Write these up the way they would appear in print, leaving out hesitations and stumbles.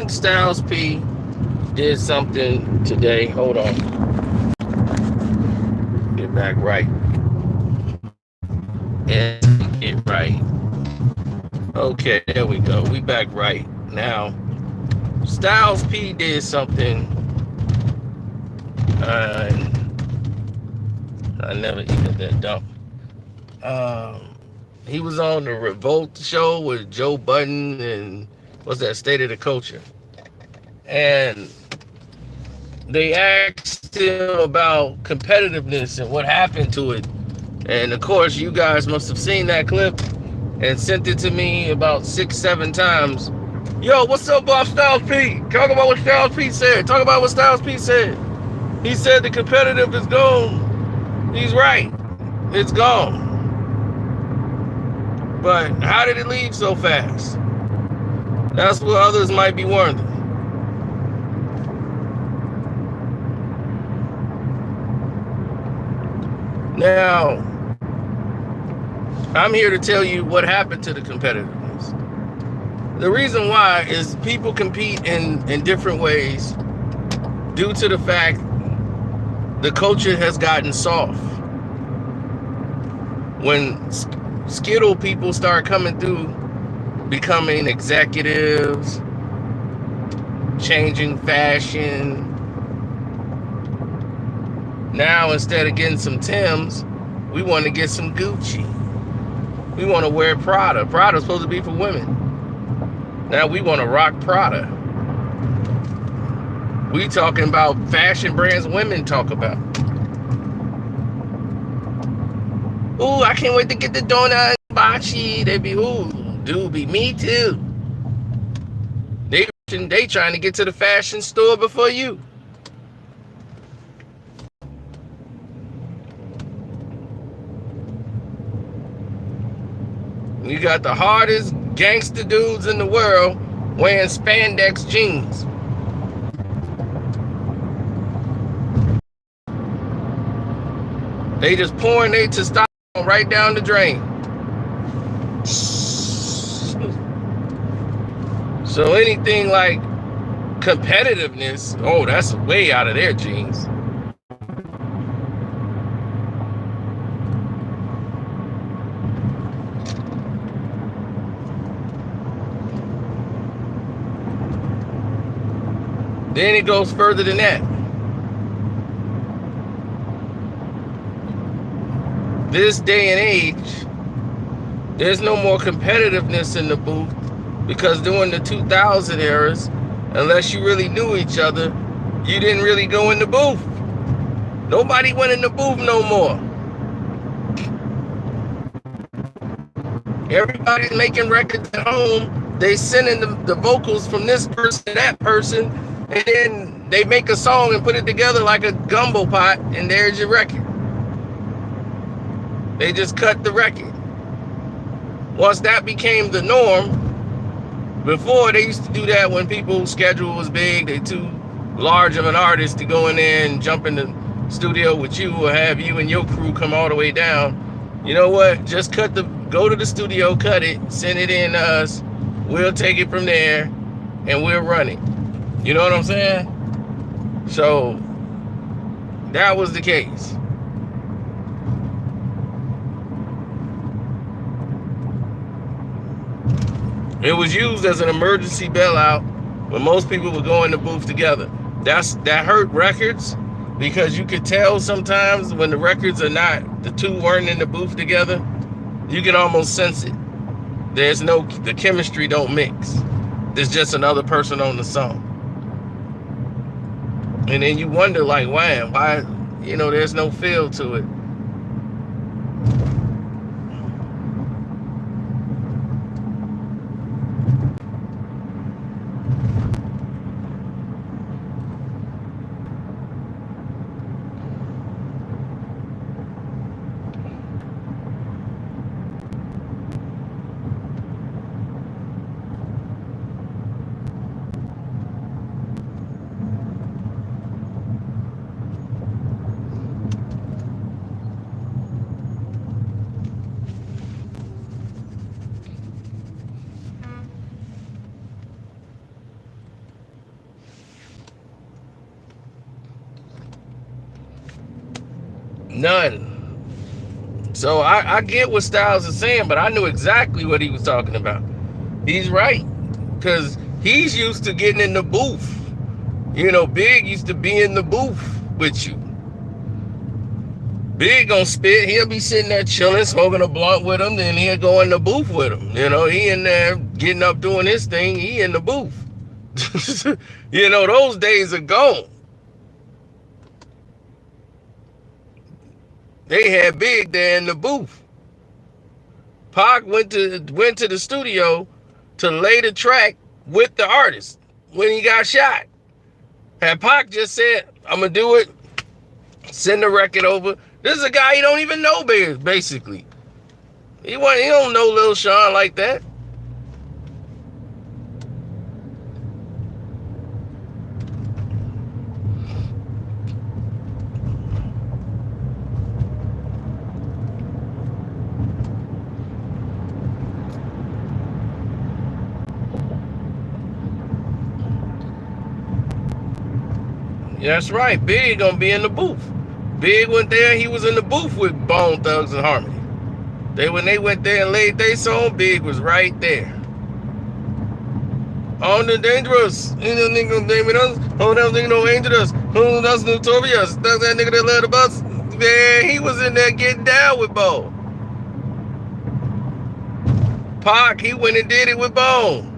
Styles P did something today. Hold on. Get back right. And get right. Okay, there we go. We back right. Now, Styles P did something. Uh, I never eat that dump. Um, he was on the Revolt show with Joe Budden and what's that, State of the Culture. And they asked him about competitiveness and what happened to it. And of course, you guys must have seen that clip and sent it to me about 6, 7 times. Yo, what's up, Bob Styles P? Talk about what Styles P said. Talk about what Styles P said. He said the competitive is gone. He's right. It's gone. But how did it leave so fast? That's what others might be wondering. Now, I'm here to tell you what happened to the competitiveness. The reason why is people compete in different ways due to the fact the culture has gotten soft. When Skittle people start coming through, becoming executives, changing fashion. Now, instead of getting some Timbs, we want to get some Gucci. We want to wear Prada. Prada's supposed to be for women. Now we want to rock Prada. We talking about fashion brands women talk about. Ooh, I can't wait to get the donut and hibachi. They be, ooh, dude, be me too. They trying to get to the fashion store before you. You got the hardest gangster dudes in the world wearing spandex jeans. They just pouring their testosterone right down the drain. So anything like competitiveness, oh, that's way out of their genes. Then it goes further than that. This day and age, there's no more competitiveness in the booth because during the 2000 eras, unless you really knew each other, you didn't really go in the booth. Nobody went in the booth no more. Everybody's making records at home. They sending the vocals from this person to that person, and then they make a song and put it together like a gumbo pot, and there's your record. They just cut the record. Once that became the norm, before they used to do that when people's schedule was big, they too large of an artist to go in there and jump in the studio with you or have you and your crew come all the way down. You know what? Just go to the studio, cut it, send it in to us. We'll take it from there and we'll run it. You know what I'm saying? So that was the case. It was used as an emergency bailout when most people would go in the booth together. That hurt records because you could tell sometimes when the records are not, the two weren't in the booth together, you can almost sense it. The chemistry don't mix. There's just another person on the song. And then you wonder like, why, there's no feel to it. None. So I get what Styles is saying, but I knew exactly what he was talking about. He's right. Because he's used to getting in the booth. Big used to be in the booth with you. Big gonna spit. He'll be sitting there chilling, smoking a blunt with him. Then he'll go in the booth with him. He in there getting up doing his thing. He in the booth. Those days are gone. They had Big there in the booth. Pac went to the studio to lay the track with the artist when he got shot. Had Pac just said, "I'm gonna do it," send the record over. This is a guy he don't even know, basically. He don't know Lil Sean like that. That's right. Big gonna be in the booth. Big went there. He was in the booth with Bone Thugs and Harmony. When they went there and laid their song, Big was right there. On the dangerous, nigga name it us. Oh, that nigga no dangerous. Oh, that's notorious. That's that nigga that led the bus. Man, he was in there getting down with Bone. Pac, he went and did it with Bone.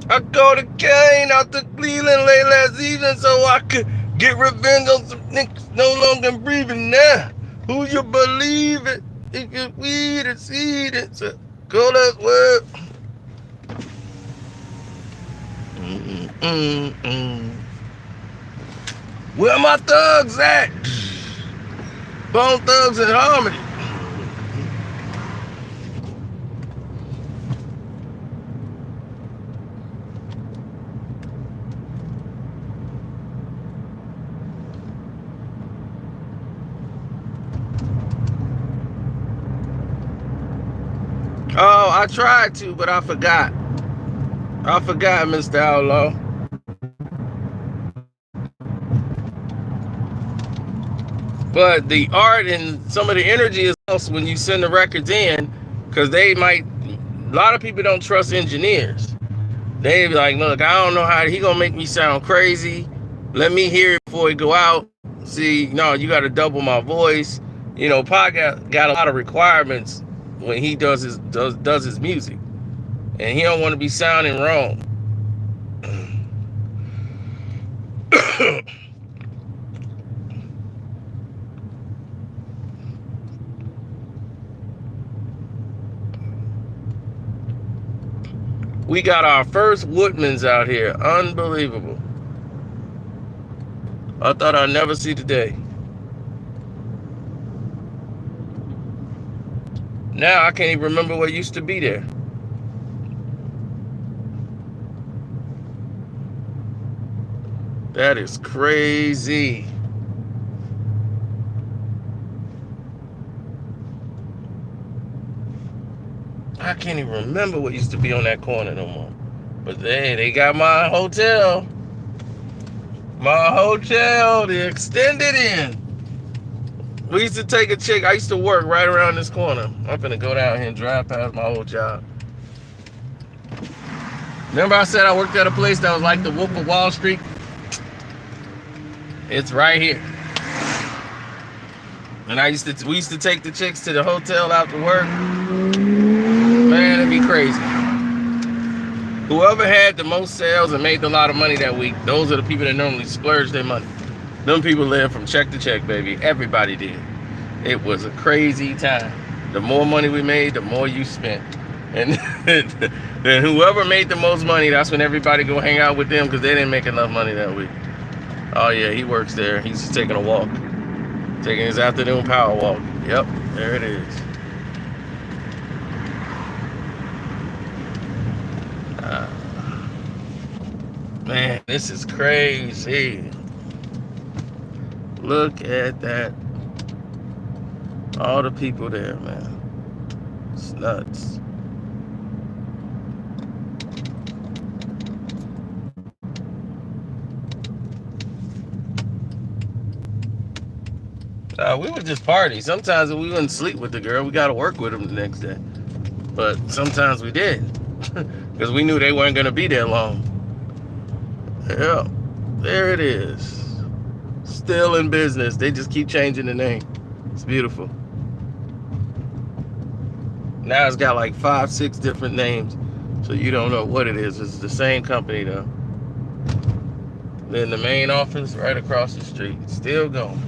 I caught a cane out to Cleveland late last evening so I could get revenge on some niggas no longer breathing now. Who you believe it? It get weed and seed and so go that word. Where my thugs at? Bone Thugs and Harmony. Oh, I tried to, but I forgot. Mr. Outlaw. But the art and some of the energy is lost when you send the records in, because a lot of people don't trust engineers. They be like, look, I don't know how he gonna make me sound crazy. Let me hear it before he go out. See, no, you got to double my voice. Pac got a lot of requirements when he does his music, and he don't want to be sounding wrong. We got our first Woodmans out here. Unbelievable. I thought I'd never see the day. Now I can't even remember what used to be there. That is crazy. I can't even remember what used to be on that corner no more. But they got my hotel. The extended in. We used to take a chick. I used to work right around this corner. I'm finna go down here and drive past my old job. Remember I said I worked at a place that was like the Wolf of Wall Street? It's right here. And we used to take the chicks to the hotel after work. Man, it'd be crazy. Whoever had the most sales and made a lot of money that week, those are the people that normally splurge their money. Them people live from check to check, baby. Everybody did. It was a crazy time. The more money we made, the more you spent. And then whoever made the most money, that's when everybody go hang out with them because they didn't make enough money that week. Oh yeah, he works there. He's just taking a walk. Taking his afternoon power walk. Yep, there it is. Man, this is crazy. Look at that. All the people there, man. It's nuts. We would just party. Sometimes we wouldn't sleep with the girl. We got to work with them the next day. But sometimes we did. Because we knew they weren't going to be there long. Yeah. There it is. Still in business. They just keep changing the name. It's beautiful. Now it's got like 5, 6 different names. So you don't know what it is. It's the same company though. Then the main office right across the street. Still going.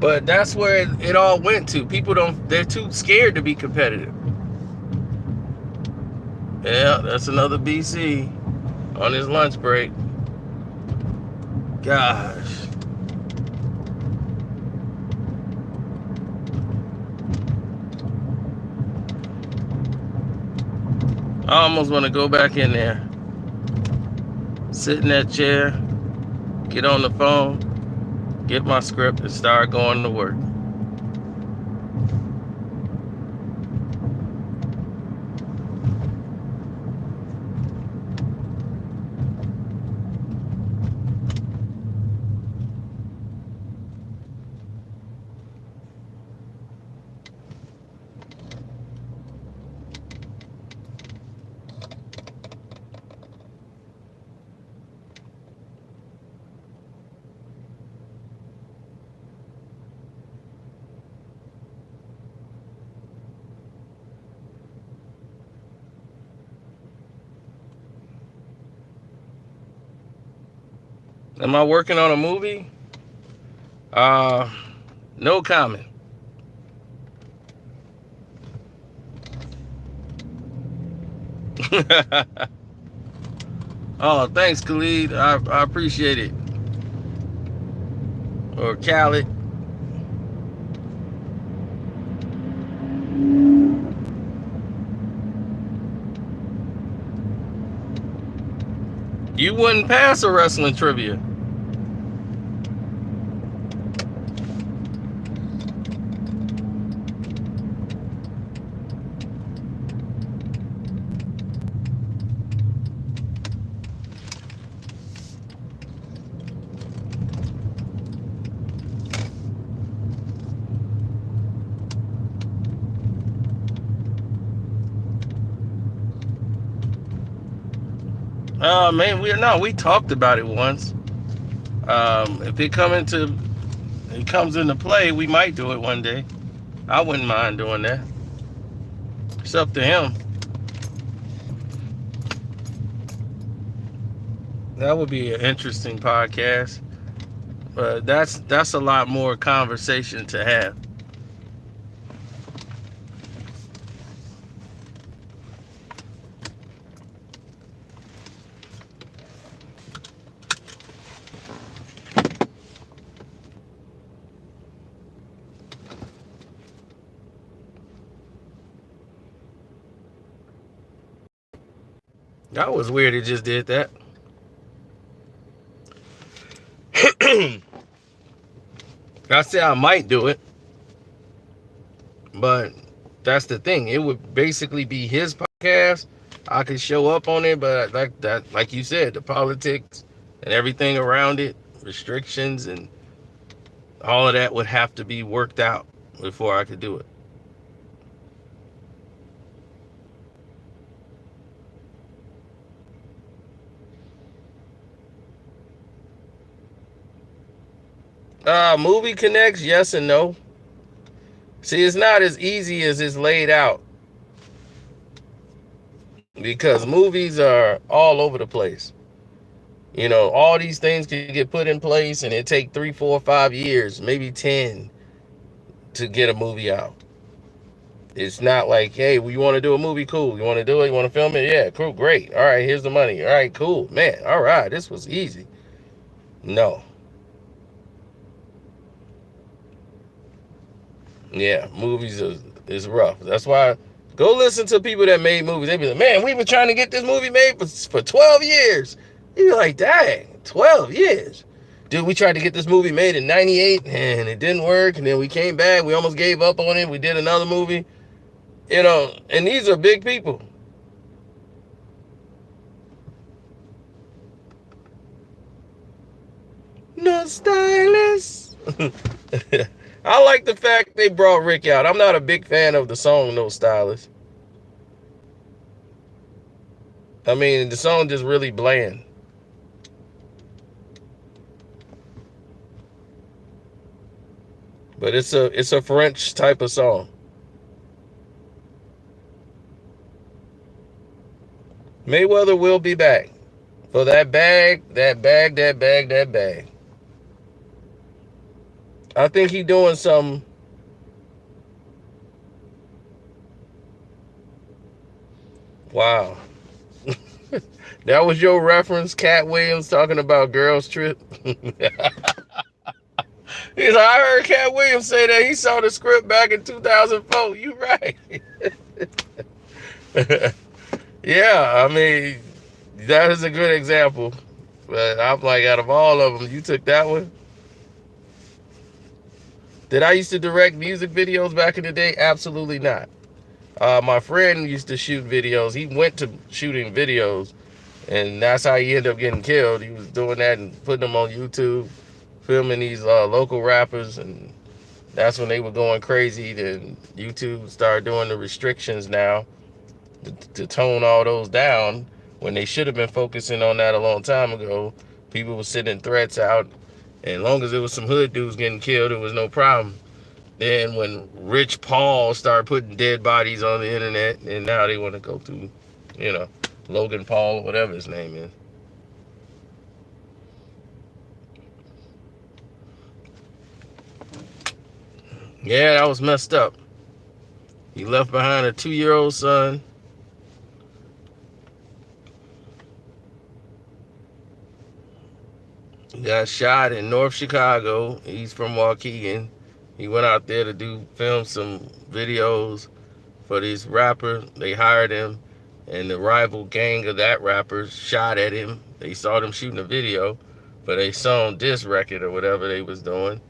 But that's where it all went to. People they're too scared to be competitive. Yeah, that's another BC on his lunch break. Gosh. I almost want to go back in there. Sit in that chair, get on the phone, get my script, and start going to work. Am I working on a movie? No comment. Oh, thanks, Khalid. I appreciate it. Or Khaled. You wouldn't pass a wrestling trivia. Man, we talked about it once. If it comes into play, we might do it one day. I wouldn't mind doing that. It's up to him. That would be an interesting podcast. But that's a lot more conversation to have. That was weird. It just did that. I said I might do it, but that's the thing. It would basically be his podcast. I could show up on it, but like you said, the politics and everything around it, restrictions and all of that would have to be worked out before I could do it. Movie connects, yes and no. See, it's not as easy as it's laid out because movies are all over the place. You know, all these things can get put in place and it take 3, 4, 5 years, maybe 10 to get a movie out. It's not like, hey, well, you want to do a movie? Cool. You want to do it? You want to film it? Yeah, cool. Great. All right, here's the money. All right, cool. Man, all right, this was easy. No. Yeah, movies is rough. That's why go listen to people that made movies. They be like, man, we've been trying to get this movie made for 12 years. You be like, dang, 12 years. Dude, we tried to get this movie made in 98 and it didn't work. And then we came back. We almost gave up on it. We did another movie. And these are big people. No stylist. I like the fact they brought Rick out. I'm not a big fan of the song No Stylist. I mean, the song just really bland. But it's a French type of song. Mayweather will be back for that bag, that bag, that bag, that bag. I think he doing some. Wow. That was your reference, Cat Williams talking about girls trip. He's like, I heard Cat Williams say that he saw the script back in 2004. You right. Yeah, I mean, that is a good example. But I'm like, out of all of them, you took that one. Did I used to direct music videos back in the day? Absolutely not. My friend used to shoot videos. He went to shooting videos, and that's how he ended up getting killed. He was doing that and putting them on YouTube, filming these local rappers, and that's when they were going crazy. Then YouTube started doing the restrictions now to tone all those down when they should have been focusing on that a long time ago. People were sending threats out, and as long as it was some hood dudes getting killed, it was no problem. Then when Rich Paul started putting dead bodies on the internet, and now they want to go to, you know, Logan Paul or whatever his name is. Yeah, that was messed up. He left behind a 2-year-old son. He got shot in North Chicago. He's from Waukegan. He went out there to film some videos for these rappers. They hired him, and the rival gang of that rapper shot at him. They saw them shooting a video for their song diss record or whatever they was doing.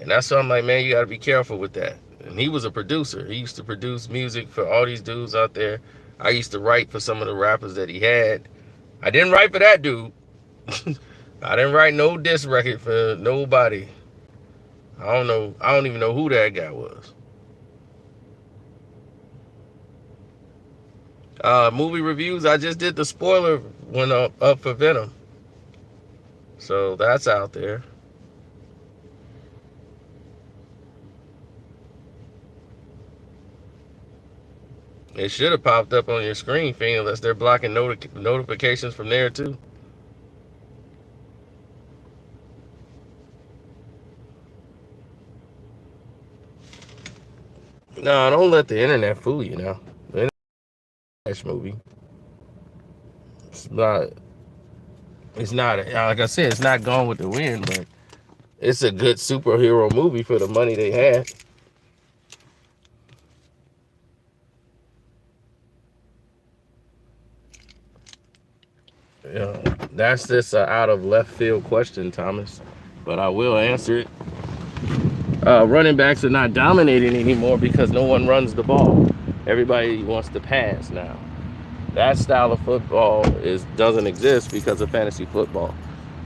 And that's why I'm like, man, you got to be careful with that. And he was a producer. He used to produce music for all these dudes out there. I used to write for some of the rappers that he had. I didn't write for that dude. I didn't write no diss record for nobody. I don't know. I don't even know who that guy was. Movie reviews. I just did the spoiler one up for Venom. So that's out there. It should have popped up on your screen, Fiend, unless they're blocking notifications from there too. No, don't let the internet fool you now. The internet movie. It's not. It's not. Like I said, it's not Gone with the Wind, but it's a good superhero movie for the money they had. That's just an out of left field question, Thomas, but I will answer it. Running backs are not dominating anymore because no one runs the ball. Everybody wants to pass now. That style of football doesn't exist because of fantasy football.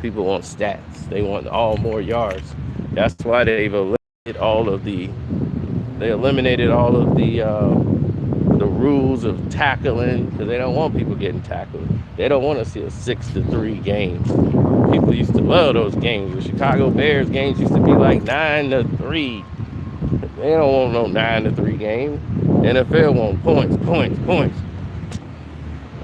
People want stats. They want all more yards. That's why they eliminated all of the rules of tackling, because they don't want people getting tackled. They don't want to see a 6-3 game. People used to love those games. The Chicago Bears games used to be like 9-3. They don't want no 9-3 game. NFL want points, points, points.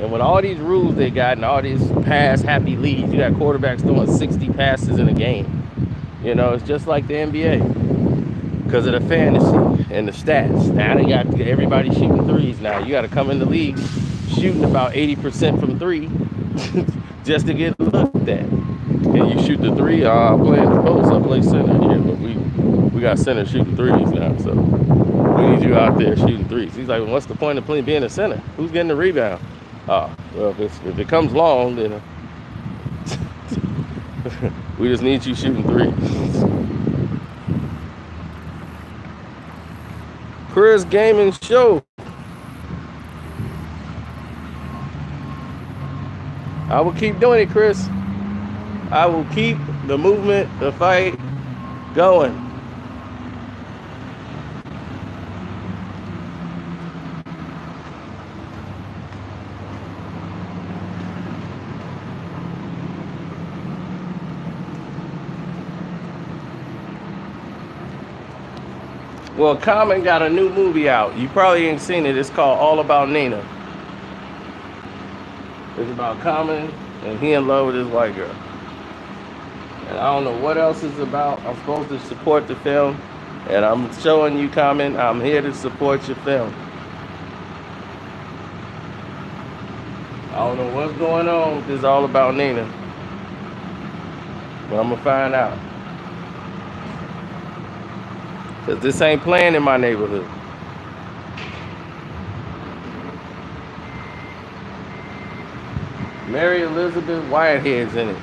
And with all these rules they got and all these pass happy leads, you got quarterbacks throwing 60 passes in a game. It's just like the NBA because of the fantasy and the stats. Now they got everybody shooting threes now. You got to come in the league shooting about 80% from three just to get looked at. And you shoot the three, I'll play in the post, I'll play center here, but we got center shooting threes now, so we need you out there shooting threes. He's like, well, what's the point of being a center? Who's getting the rebound? Well, if it comes long, then we just need you shooting threes. Chris Gaming Show. I will keep doing it, Chris. I will keep the movement, the fight going. Well, Common got a new movie out. You probably ain't seen it. It's called All About Nina. It's about Common and he in love with his white girl. And I don't know what else it's about. I'm supposed to support the film. And I'm showing you, Common, I'm here to support your film. I don't know what's going on with this All About Nina. But I'm going to find out. Because this ain't playing in my neighborhood. Mary Elizabeth Whitehead's in it.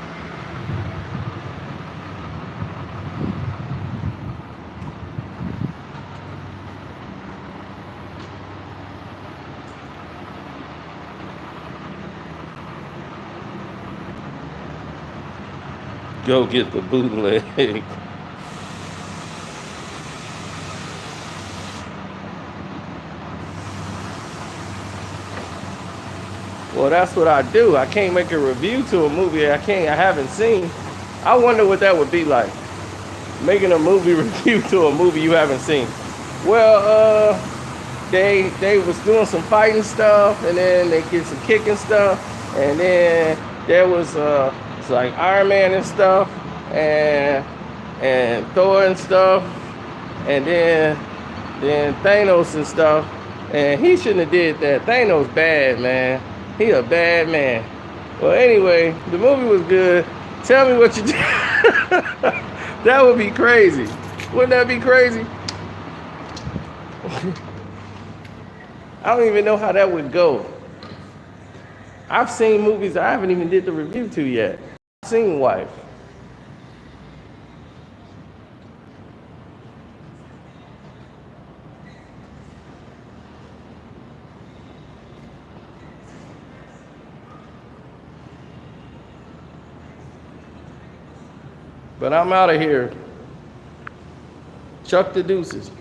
Go get the bootleg. Well, that's what I do. I can't make a review to a movie I haven't seen. I wonder what that would be like. Making a movie review to a movie you haven't seen. Well, they was doing some fighting stuff, and then they get some kicking stuff, and then there was it's like Iron Man and stuff, and Thor and stuff, and then Thanos and stuff, and he shouldn't have did that. Thanos bad, man. He a bad man. Well, anyway, the movie was good. Tell me what you did. That would be crazy. Wouldn't that be crazy? I don't even know how that would go. I've seen movies I haven't even did the review to yet. I've seen Wife. But I'm out of here. Chuck the deuces.